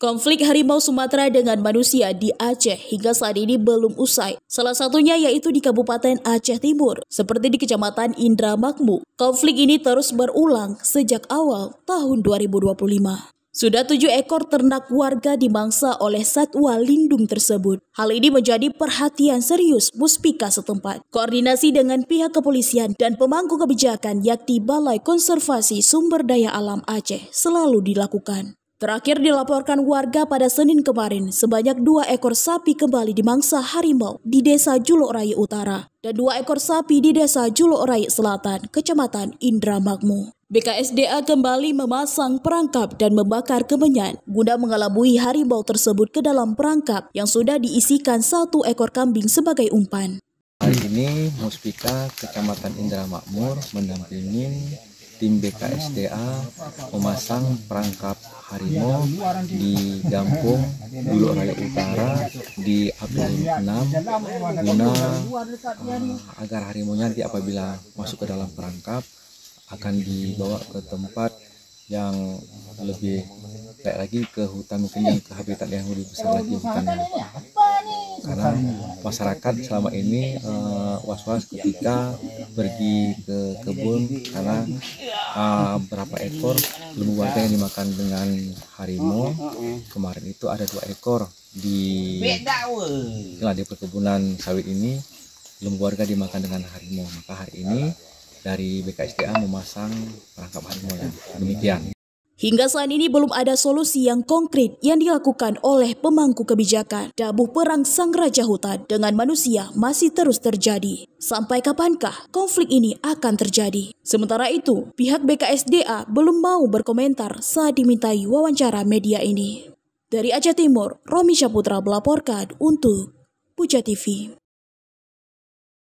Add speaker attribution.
Speaker 1: Konflik harimau Sumatera dengan manusia di Aceh hingga saat ini belum usai. Salah satunya yaitu di Kabupaten Aceh Timur, seperti di Kecamatan Indramayu. Konflik ini terus berulang sejak awal tahun 2025. Sudah 7 ekor ternak warga dimangsa oleh satwa lindung tersebut. Hal ini menjadi perhatian serius Muspika setempat. Koordinasi dengan pihak kepolisian dan pemangku kebijakan yakni Balai Konservasi Sumber Daya Alam Aceh selalu dilakukan. Terakhir dilaporkan warga pada Senin kemarin, sebanyak 2 ekor sapi kembali dimangsa harimau di Desa Julok Raya Utara dan 2 ekor sapi di Desa Julok Raya Selatan, Kecamatan Indramayu. BKSDA kembali memasang perangkap dan membakar kemenyan guna mengelabui harimau tersebut ke dalam perangkap yang sudah diisikan 1 ekor kambing sebagai umpan.
Speaker 2: Hari ini Muspika Kecamatan Indramayu mendampingi tim BKSDA memasang perangkap harimau di Gampung Julok Raya Utara di APL 6 guna agar harimaunya nanti apabila masuk ke dalam perangkap akan dibawa ke tempat yang lebih baik lagi, ke hutan, mungkin yang ke habitat yang lebih besar lagi hutannya. Karena masyarakat selama ini was-was ketika pergi ke kebun karena berapa ekor lembu warga yang dimakan dengan harimau. Kemarin itu ada 2 ekor di perkebunan sawit ini, lembu warga dimakan dengan harimau. Maka hari ini dari BKSDA memasang perangkap harimau yang demikian.
Speaker 1: Hingga saat ini belum ada solusi yang konkret yang dilakukan oleh pemangku kebijakan. Dabuh perang sang raja hutan dengan manusia masih terus terjadi. Sampai kapankah konflik ini akan terjadi? Sementara itu, pihak BKSDA belum mau berkomentar saat dimintai wawancara media ini. Dari Aceh Timur, Romi Syaputra melaporkan untuk Puja TV.